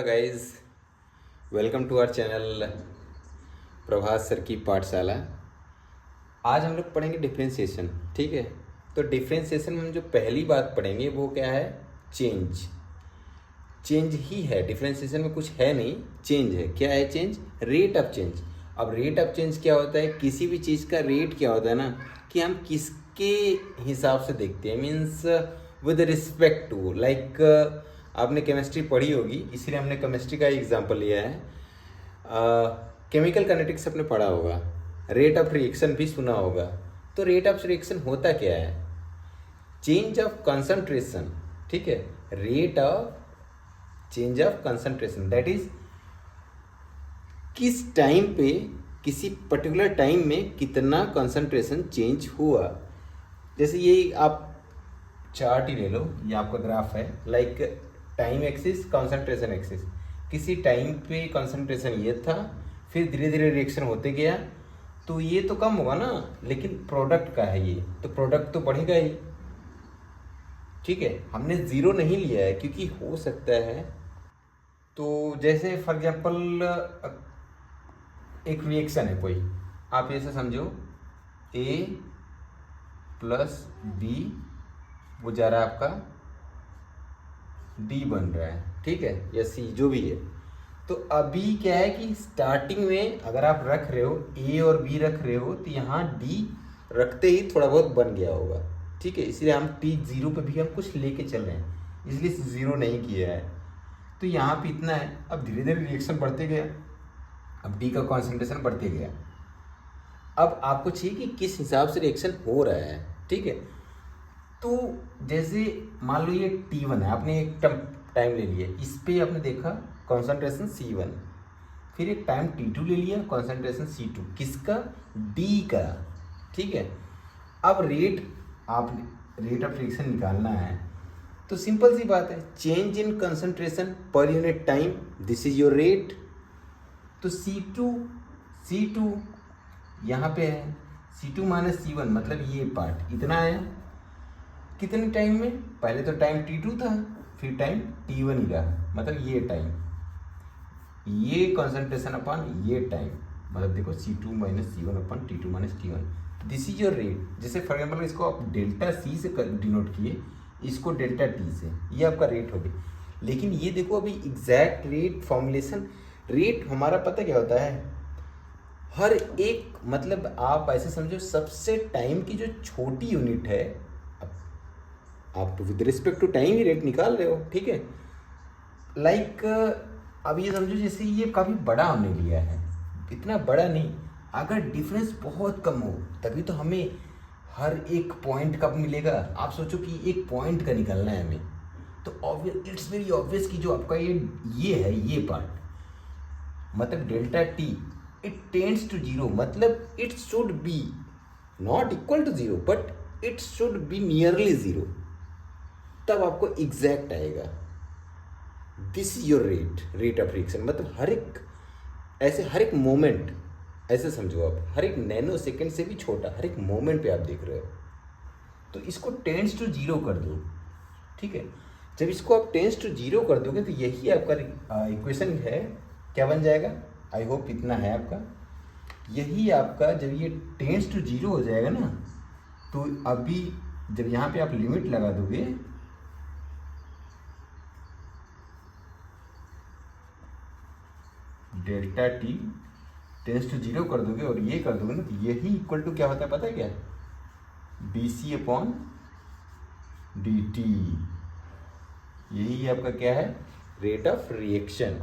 Guys, welcome to our channel Prabhas sir की पाठशाला। आज हम लोग पढ़ेंगे डिफ्रेंशिएशन। ठीक है, तो डिफ्रेंशिएशन में हम जो पहली बात पढ़ेंगे वो क्या है? चेंज। चेंज ही है, डिफ्रेंशिएशन में कुछ है नहीं, चेंज है। क्या है चेंज? Rate of change. अब रेट ऑफ चेंज क्या होता है? किसी भी चीज़ का रेट क्या होता है ना, कि हम किसके हिसाब से देखते हैं, means with respect to. Like आपने केमिस्ट्री पढ़ी होगी, इसलिए हमने केमिस्ट्री का एग्जांपल लिया है। केमिकल काइनेटिक्स आपने पढ़ा होगा, रेट ऑफ रिएक्शन भी सुना होगा। तो रेट ऑफ रिएक्शन होता क्या है? Change of concentration. ठीक है, rate of change of concentration, that is किस टाइम पे, किसी पर्टिकुलर टाइम में कितना कंसंट्रेशन चेंज हुआ। जैसे ये आप चार्ट ही ले लो, ये आपका ग्राफ है, like time axis, concentration axis. किसी टाइम पे कंसंट्रेशन ये था, फिर धीरे धीरे रिएक्शन होते गया, तो ये तो कम होगा ना, लेकिन प्रोडक्ट का है ये, तो प्रोडक्ट तो बढ़ेगा ही। ठीक है, हमने ज़ीरो नहीं लिया है क्योंकि हो सकता है, तो जैसे फॉर एग्जांपल एक रिएक्शन है कोई, आप ऐसे समझो ए प्लस बी, वो जा रहा है आपका डी बन रहा है, ठीक है, या सी, जो भी है। तो अभी क्या है कि स्टार्टिंग में अगर आप रख रहे हो ए और बी रख रहे हो, तो यहाँ डी रखते ही थोड़ा बहुत बन गया होगा। ठीक है, इसलिए हम टी जीरो पे भी हम कुछ लेके चल रहे हैं, इसलिए ज़ीरो नहीं किया है। तो यहाँ पे इतना है, अब धीरे धीरे रिएक्शन बढ़ते गया, अब डी का कॉन्सेंट्रेशन बढ़ते गया। अब आपको चाहिए कि किस हिसाब से रिएक्शन हो रहा है। ठीक है, तो जैसे मान लो ये T1 है, आपने एक टाइम ले लिया, इस पे आपने देखा कॉन्सेंट्रेशन C1, फिर एक टाइम T2 ले लिया, कॉन्सेंट्रेशन C2, किसका? D का। ठीक है, अब रेट ऑफ रिएक्शन निकालना है, तो सिंपल सी बात है, change in concentration per unit time, this is your rate. तो C2 यहाँ पे है, C2 माइनस C1, मतलब ये पार्ट इतना आया। कितने टाइम में? पहले तो टाइम T2 था, फिर टाइम T1 ही रहा, मतलब ये टाइम, ये कंसंट्रेशन अपॉन ये टाइम, मतलब देखो C2 minus C1 upon T2 minus T1, this is your rate. जैसे फॉर एग्जाम्पल इसको आप डेल्टा C से डिनोट किए, इसको डेल्टा T से, ये आपका रेट हो गया। लेकिन ये देखो अभी एग्जैक्ट रेट फॉर्मुलेशन, रेट हमारा पता क्या होता है, हर एक, मतलब आप ऐसे समझो सबसे टाइम की जो छोटी यूनिट है, आप विद रिस्पेक्ट टू टाइम ही रेट निकाल रहे हो। ठीक है, लाइक अब ये समझो जैसे ये काफ़ी बड़ा हमने लिया है, इतना बड़ा नहीं, अगर डिफरेंस बहुत कम हो तभी तो हमें हर एक पॉइंट कब मिलेगा। आप सोचो कि एक पॉइंट का निकालना है हमें, तो ऑब्वियस, इट्स वेरी ऑब्वियस कि जो आपका ये है, ये पार्ट, मतलब delta T, it tends to zero, मतलब it should be not equal to zero, but it should be nearly zero, तब आपको एग्जैक्ट आएगा। This is your rate of reaction, मतलब हर एक, ऐसे हर एक मोमेंट, ऐसे समझो आप, हर एक नैनो सेकेंड से भी छोटा हर एक मोमेंट पे आप देख रहे हो, तो इसको टेंस टू जीरो कर दो। ठीक है, जब इसको आप टेंस टू जीरो कर दोगे तो यही आपका इक्वेशन है, क्या बन जाएगा? आई होप इतना है आपका। यही आपका जब ये टेंस टू जीरो हो जाएगा ना, तो अभी जब यहाँ पे आप लिमिट लगा दोगे, delta T tends to zero कर दोगे और ये कर दोगे ना, तो यही इक्वल टू क्या होता है पता है क्या? D C upon D T. यही आपका क्या है? Rate of reaction.